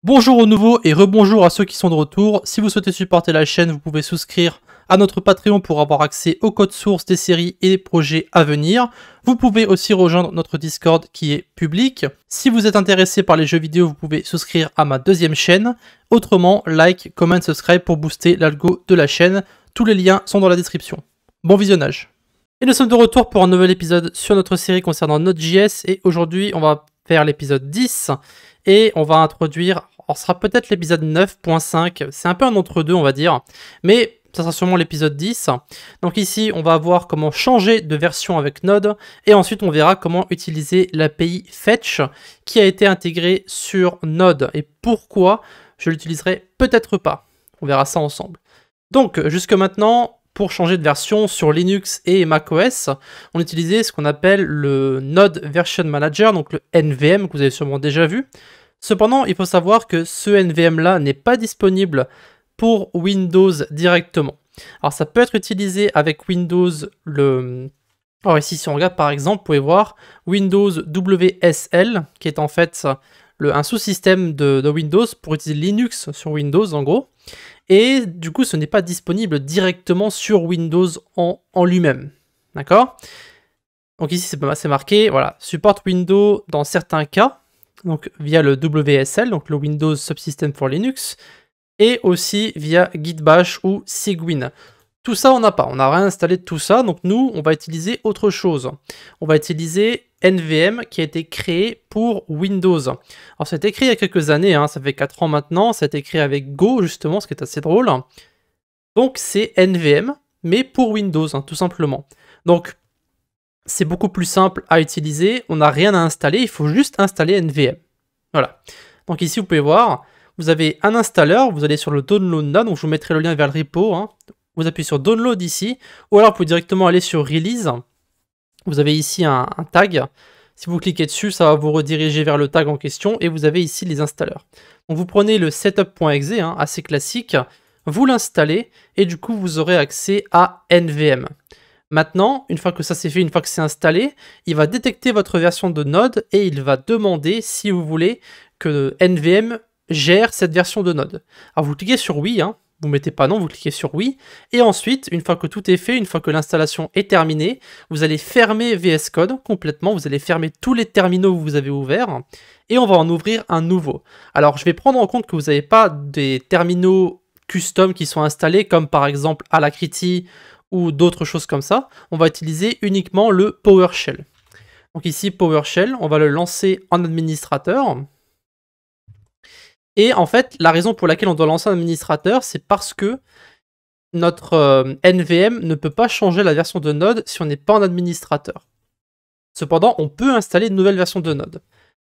Bonjour aux nouveaux et rebonjour à ceux qui sont de retour. Si vous souhaitez supporter la chaîne, vous pouvez souscrire à notre Patreon pour avoir accès au code source des séries et des projets à venir. Vous pouvez aussi rejoindre notre Discord qui est public. Si vous êtes intéressé par les jeux vidéo, vous pouvez souscrire à ma deuxième chaîne. Autrement, like, comment, subscribe pour booster l'algo de la chaîne. Tous les liens sont dans la description. Bon visionnage. Et nous sommes de retour pour un nouvel épisode sur notre série concernant Node.js. Et aujourd'hui, on va faire l'épisode 10. Et on va introduire, alors ce sera peut-être l'épisode 9.5, c'est un peu un entre-deux on va dire, mais ça sera sûrement l'épisode 10. Donc ici on va voir comment changer de version avec Node, et ensuite on verra comment utiliser l'API Fetch qui a été intégrée sur Node, et pourquoi je l'utiliserai peut-être pas. On verra ça ensemble. Donc jusque maintenant, pour changer de version sur Linux et macOS, on utilisait ce qu'on appelle le Node Version Manager, donc le NVM que vous avez sûrement déjà vu. Cependant, il faut savoir que ce NVM-là n'est pas disponible pour Windows directement. Alors ça peut être utilisé avec Windows, alors ici si on regarde par exemple, vous pouvez voir Windows WSL, qui est en fait un sous-système de Windows pour utiliser Linux sur Windows en gros. Et du coup, ce n'est pas disponible directement sur Windows en lui-même. D'accord? Donc ici, c'est marqué, voilà, support Windows dans certains cas, donc via le WSL, donc le Windows Subsystem for Linux, et aussi via Git Bash ou Cygwin. Tout ça, on n'a pas, on n'a rien installé de tout ça, donc nous, on va utiliser autre chose. On va utiliser NVM qui a été créé pour Windows. Alors ça a été créé il y a quelques années, hein, ça fait 4 ans maintenant, ça a été créé avec Go justement, ce qui est assez drôle. Donc c'est NVM, mais pour Windows, hein, tout simplement. Donc c'est beaucoup plus simple à utiliser, on n'a rien à installer, il faut juste installer NVM. Voilà. Donc ici vous pouvez voir, vous avez un installeur, vous allez sur le download là, donc je vous mettrai le lien vers le repo, hein. Vous appuyez sur download ici, ou alors vous pouvez directement aller sur release. Vous avez ici un tag. Si vous cliquez dessus, ça va vous rediriger vers le tag en question et vous avez ici les installeurs. Donc vous prenez le setup.exe, hein, assez classique, vous l'installez et du coup vous aurez accès à NVM. Maintenant, une fois que ça c'est fait, une fois que c'est installé, il va détecter votre version de Node et il va demander si vous voulez que NVM gère cette version de Node. Alors vous cliquez sur oui, hein. Vous mettez pas non, vous cliquez sur oui, et ensuite, une fois que tout est fait, une fois que l'installation est terminée, vous allez fermer VS Code complètement, vous allez fermer tous les terminaux que vous avez ouverts, et on va en ouvrir un nouveau. Alors, je vais prendre en compte que vous n'avez pas des terminaux custom qui sont installés, comme par exemple Alacrity ou d'autres choses comme ça. On va utiliser uniquement le PowerShell. Donc ici, PowerShell, on va le lancer en administrateur. Et en fait, la raison pour laquelle on doit lancer un administrateur, c'est parce que notre NVM ne peut pas changer la version de Node si on n'est pas en administrateur. Cependant, on peut installer une nouvelle version de Node.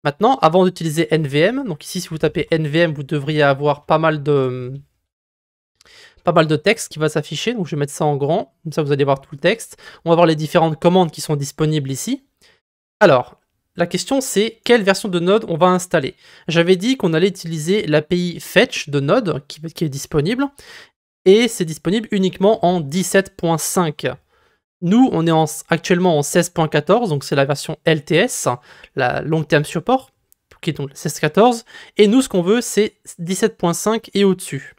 Maintenant, avant d'utiliser NVM, donc ici si vous tapez NVM, vous devriez avoir pas mal de texte qui va s'afficher. Donc je vais mettre ça en grand, comme ça vous allez voir tout le texte. On va voir les différentes commandes qui sont disponibles ici. Alors, la question c'est quelle version de Node on va installer. J'avais dit qu'on allait utiliser l'API Fetch de Node qui est disponible, et c'est disponible uniquement en 17.5. Nous, on est actuellement en 16.14, donc c'est la version LTS, la Long Term Support, qui est donc 16.14, et nous ce qu'on veut c'est 17.5 et au-dessus.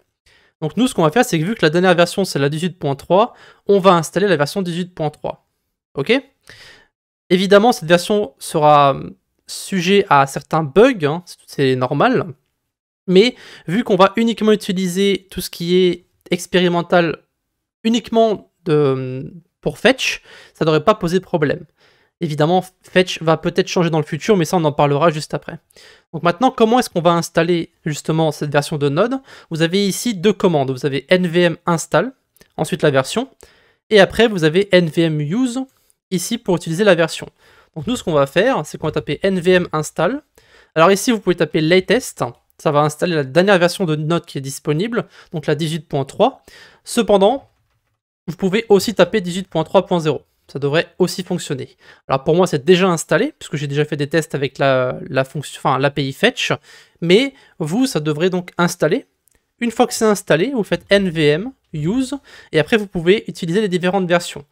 Donc nous ce qu'on va faire c'est que vu que la dernière version c'est la 18.3, on va installer la version 18.3. Ok ? Évidemment, cette version sera sujet à certains bugs, hein, c'est normal, mais vu qu'on va uniquement utiliser tout ce qui est expérimental uniquement pour Fetch, ça ne devrait pas poser de problème. Évidemment, Fetch va peut-être changer dans le futur, mais ça on en parlera juste après. Donc maintenant, comment est-ce qu'on va installer justement cette version de Node? Vous avez ici deux commandes, vous avez nvm install, ensuite la version, et après vous avez nvm use, ici pour utiliser la version. Donc nous ce qu'on va faire, c'est qu'on va taper nvm install. Alors ici vous pouvez taper latest, ça va installer la dernière version de Node qui est disponible, donc la 18.3. Cependant, vous pouvez aussi taper 18.3.0, ça devrait aussi fonctionner. Alors pour moi c'est déjà installé, puisque j'ai déjà fait des tests avec l'API Fetch, mais vous ça devrait donc installer. Une fois que c'est installé, vous faites nvm use, et après vous pouvez utiliser les différentes versions.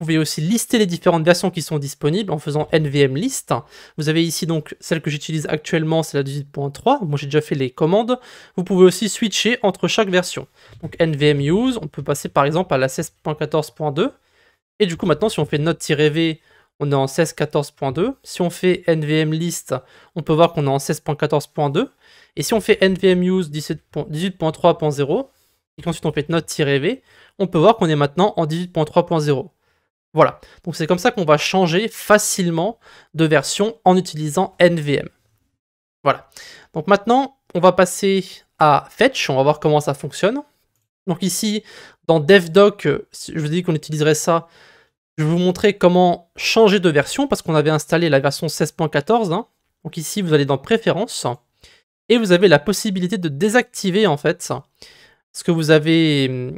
Vous pouvez aussi lister les différentes versions qui sont disponibles en faisant nvm list. Vous avez ici donc celle que j'utilise actuellement, c'est la 18.3. Moi j'ai déjà fait les commandes. Vous pouvez aussi switcher entre chaque version. Donc nvm use, on peut passer par exemple à la 16.14.2. Et du coup maintenant si on fait node-v, on est en 16.14.2. Si on fait nvm list, on peut voir qu'on est en 16.14.2. Et si on fait nvm use 18.3.0, et qu'ensuite on fait node-v, on peut voir qu'on est maintenant en 18.3.0. Voilà, donc c'est comme ça qu'on va changer facilement de version en utilisant NVM. Voilà, donc maintenant on va passer à Fetch, on va voir comment ça fonctionne. Donc ici, dans DevDoc, je vous ai dit qu'on utiliserait ça, je vais vous montrer comment changer de version, parce qu'on avait installé la version 16.14. Hein. Donc ici, vous allez dans Préférences, et vous avez la possibilité de désactiver en fait ce que vous avez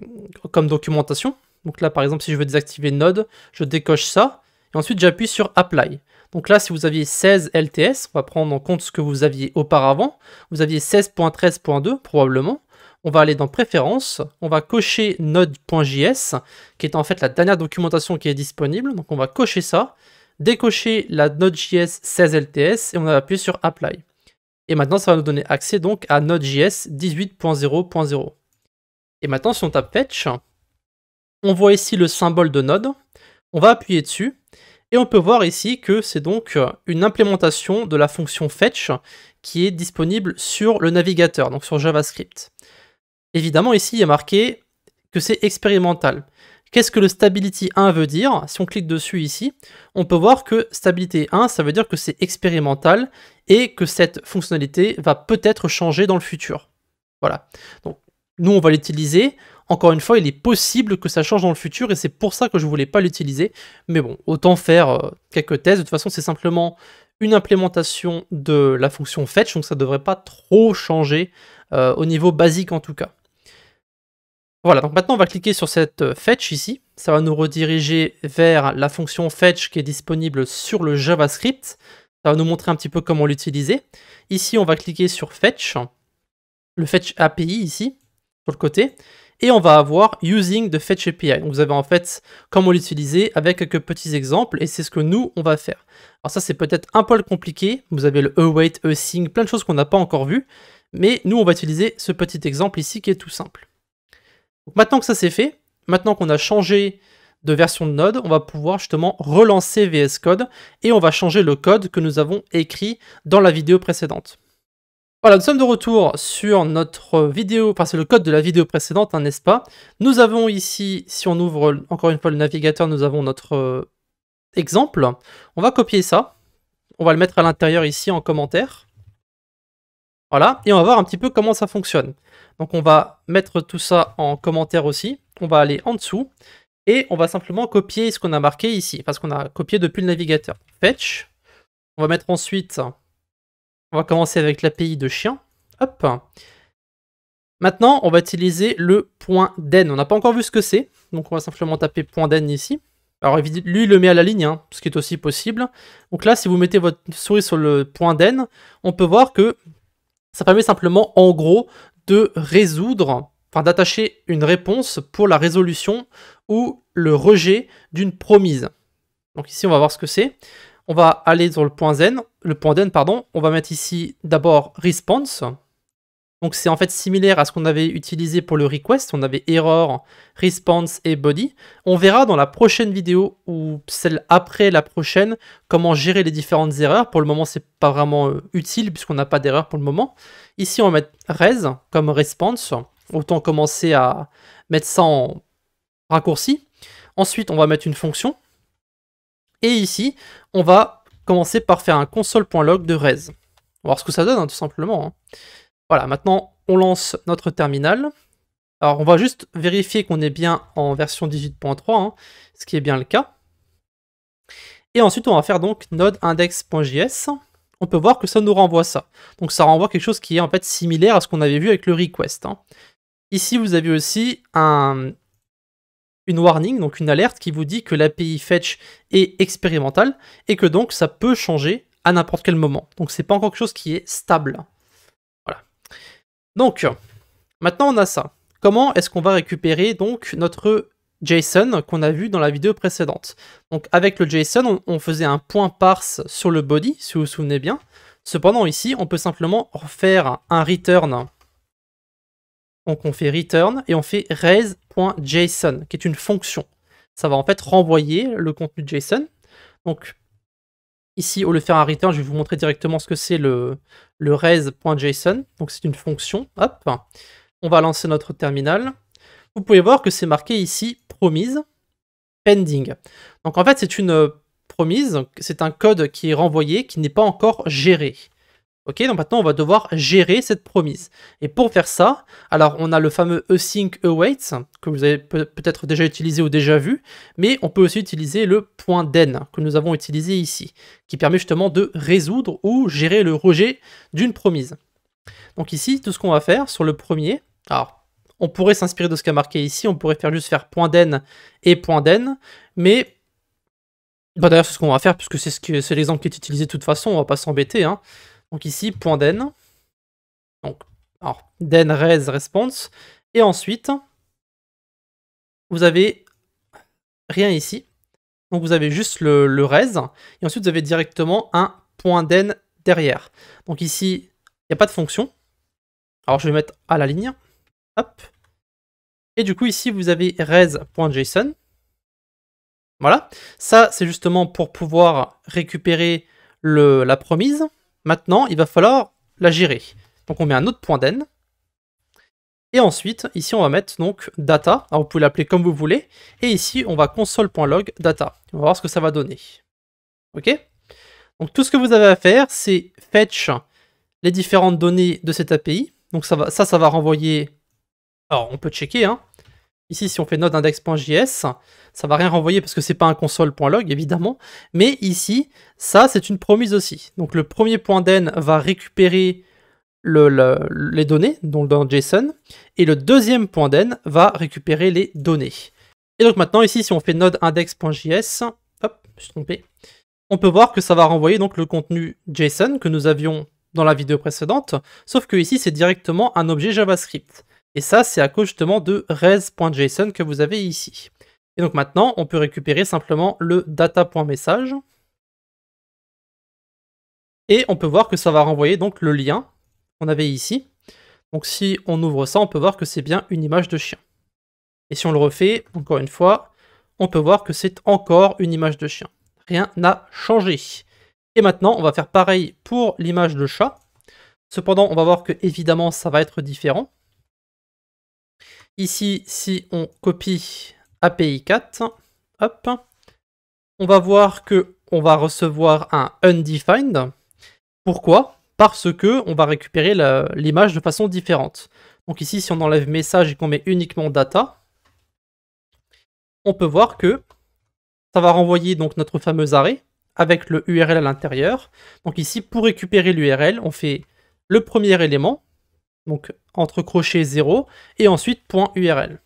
comme documentation. Donc là, par exemple, si je veux désactiver Node, je décoche ça, et ensuite j'appuie sur Apply. Donc là, si vous aviez 16 LTS, on va prendre en compte ce que vous aviez auparavant, vous aviez 16.13.2 probablement, on va aller dans Préférences, on va cocher Node.js, qui est en fait la dernière documentation qui est disponible, donc on va cocher ça, décocher la Node.js 16 LTS, et on va appuyer sur Apply. Et maintenant, ça va nous donner accès donc à Node.js 18.0.0. Et maintenant, si on tape Fetch, on voit ici le symbole de Node, on va appuyer dessus, et on peut voir ici que c'est donc une implémentation de la fonction fetch qui est disponible sur le navigateur, donc sur JavaScript. Évidemment, ici, il y a marqué que c'est expérimental. Qu'est-ce que le stability 1 veut dire? Si on clique dessus ici, on peut voir que stability 1, ça veut dire que c'est expérimental et que cette fonctionnalité va peut-être changer dans le futur. Voilà. Donc, nous, on va l'utiliser. Encore une fois, il est possible que ça change dans le futur et c'est pour ça que je ne voulais pas l'utiliser. Mais bon, autant faire quelques tests. De toute façon, c'est simplement une implémentation de la fonction fetch, donc ça ne devrait pas trop changer au niveau basique en tout cas. Voilà, donc maintenant on va cliquer sur cette fetch ici. Ça va nous rediriger vers la fonction fetch qui est disponible sur le JavaScript. Ça va nous montrer un petit peu comment l'utiliser. Ici, on va cliquer sur fetch, le fetch API ici, sur le côté. Et on va avoir Using the Fetch API. Donc vous avez en fait comment l'utiliser avec quelques petits exemples et c'est ce que nous on va faire. Alors ça c'est peut-être un peu compliqué, vous avez le await, async, plein de choses qu'on n'a pas encore vues, mais nous on va utiliser ce petit exemple ici qui est tout simple. Donc maintenant que ça c'est fait, maintenant qu'on a changé de version de Node, on va pouvoir justement relancer VS Code et on va changer le code que nous avons écrit dans la vidéo précédente. Voilà, nous sommes de retour sur notre vidéo, enfin c'est le code de la vidéo précédente, hein, n'est-ce pas? Nous avons ici, si on ouvre encore une fois le navigateur, nous avons notre exemple. On va copier ça, on va le mettre à l'intérieur ici en commentaire. Voilà, et on va voir un petit peu comment ça fonctionne. Donc on va mettre tout ça en commentaire aussi, on va aller en dessous, et on va simplement copier ce qu'on a marqué ici, parce qu'on a copié depuis le navigateur. Fetch, on va mettre ensuite... On va commencer avec l'API de chien. Hop. Maintenant, on va utiliser le .den. On n'a pas encore vu ce que c'est, donc on va simplement taper .den ici. Alors lui, il le met à la ligne, hein, ce qui est aussi possible. Donc là, si vous mettez votre souris sur le .den, on peut voir que ça permet simplement, en gros, de résoudre, enfin d'attacher une réponse pour la résolution ou le rejet d'une promise. Donc ici, on va voir ce que c'est. On va aller sur le .den, on va mettre ici d'abord response. Donc c'est en fait similaire à ce qu'on avait utilisé pour le request, on avait error, response et body. On verra dans la prochaine vidéo ou celle après la prochaine comment gérer les différentes erreurs. Pour le moment, c'est pas vraiment utile puisqu'on n'a pas d'erreur pour le moment. Ici, on va mettre res comme response. Autant commencer à mettre ça en raccourci. Ensuite, on va mettre une fonction. Et ici, on va commencer par faire un console.log de res. On va voir ce que ça donne, hein, tout simplement. Hein. Voilà, maintenant, on lance notre terminal. Alors, on va juste vérifier qu'on est bien en version 18.3, hein, ce qui est bien le cas. Et ensuite, on va faire donc node index.js. On peut voir que ça nous renvoie ça. Donc, ça renvoie quelque chose qui est en fait similaire à ce qu'on avait vu avec le request. Hein. Ici, vous avez aussi une warning, donc une alerte qui vous dit que l'API fetch est expérimentale et que donc ça peut changer à n'importe quel moment. Donc c'est pas encore quelque chose qui est stable. Voilà. Donc maintenant on a ça. Comment est-ce qu'on va récupérer donc notre JSON qu'on a vu dans la vidéo précédente. Donc avec le JSON, on faisait un point parse sur le body, si vous vous souvenez bien. Cependant ici, on peut simplement faire un return. Donc on fait return et on fait raise.json, qui est une fonction. Ça va en fait renvoyer le contenu JSON. Donc ici, au lieu de faire un return, je vais vous montrer directement ce que c'est le raise.json. Donc c'est une fonction. Hop, on va lancer notre terminal. Vous pouvez voir que c'est marqué ici promise pending. Donc en fait, c'est une promise, c'est un code qui est renvoyé, qui n'est pas encore géré. Ok, donc maintenant on va devoir gérer cette promise. Et pour faire ça, alors on a le fameux async await que vous avez peut-être déjà utilisé ou déjà vu, mais on peut aussi utiliser le .den que nous avons utilisé ici, qui permet justement de résoudre ou gérer le rejet d'une promise. Donc ici, tout ce qu'on va faire sur le premier, alors on pourrait s'inspirer de ce qui est marqué ici, on pourrait juste faire .den et .den, mais bah d'ailleurs c'est ce qu'on va faire puisque c'est l'exemple qui est utilisé de toute façon, on va pas s'embêter, hein. Donc ici, .den, donc, alors, den raise response, et ensuite, vous avez rien ici, donc vous avez juste le raise, et ensuite vous avez directement un .den derrière. Donc ici, il n'y a pas de fonction, alors je vais mettre à la ligne, hop, et du coup ici vous avez raise.json, voilà, ça c'est justement pour pouvoir récupérer la promise. Maintenant, il va falloir la gérer. Donc on met un autre .den. Et ensuite, ici on va mettre donc data. Alors vous pouvez l'appeler comme vous voulez. Et ici, on va console.log data. On va voir ce que ça va donner. Ok? Donc tout ce que vous avez à faire, c'est fetch les différentes données de cette API. Donc ça va renvoyer... Alors on peut checker, hein. Ici, si on fait node index.js, ça va rien renvoyer parce que c'est pas un console.log, évidemment. Mais ici, ça, c'est une promise aussi. Donc le premier .den va récupérer les données, donc dans JSON, et le deuxième .den va récupérer les données. Et donc maintenant, ici, si on fait node index.js, hop, je suis trompé, on peut voir que ça va renvoyer donc le contenu JSON que nous avions dans la vidéo précédente, sauf que ici, c'est directement un objet JavaScript. Et ça, c'est à cause justement de res.json que vous avez ici. Et donc maintenant, on peut récupérer simplement le data.message. Et on peut voir que ça va renvoyer donc le lien qu'on avait ici. Donc si on ouvre ça, on peut voir que c'est bien une image de chien. Et si on le refait, encore une fois, on peut voir que c'est encore une image de chien. Rien n'a changé. Et maintenant, on va faire pareil pour l'image de chat. Cependant, on va voir que évidemment, ça va être différent. Ici, si on copie API 4, hop, on va voir qu'on va recevoir un undefined. Pourquoi? Parce que on va récupérer l'image de façon différente. Donc ici, si on enlève message et qu'on met uniquement data, on peut voir que ça va renvoyer donc notre fameux arrêt avec le URL à l'intérieur. Donc ici, pour récupérer l'URL, on fait le premier élément, donc entre crochets 0, et ensuite .url.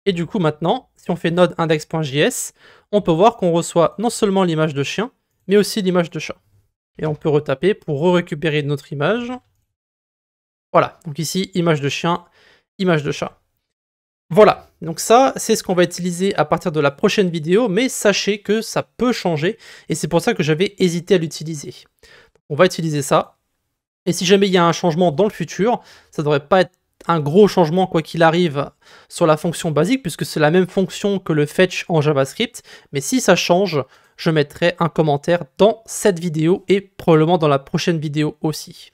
Et du coup maintenant, si on fait node index.js, on peut voir qu'on reçoit non seulement l'image de chien, mais aussi l'image de chat. Et on peut retaper pour récupérer notre image. Voilà, donc ici, image de chien, image de chat. Voilà, donc ça, c'est ce qu'on va utiliser à partir de la prochaine vidéo, mais sachez que ça peut changer, et c'est pour ça que j'avais hésité à l'utiliser. On va utiliser ça. Et si jamais il y a un changement dans le futur, ça ne devrait pas être un gros changement quoi qu'il arrive sur la fonction basique, puisque c'est la même fonction que le fetch en JavaScript. Mais si ça change, je mettrai un commentaire dans cette vidéo et probablement dans la prochaine vidéo aussi.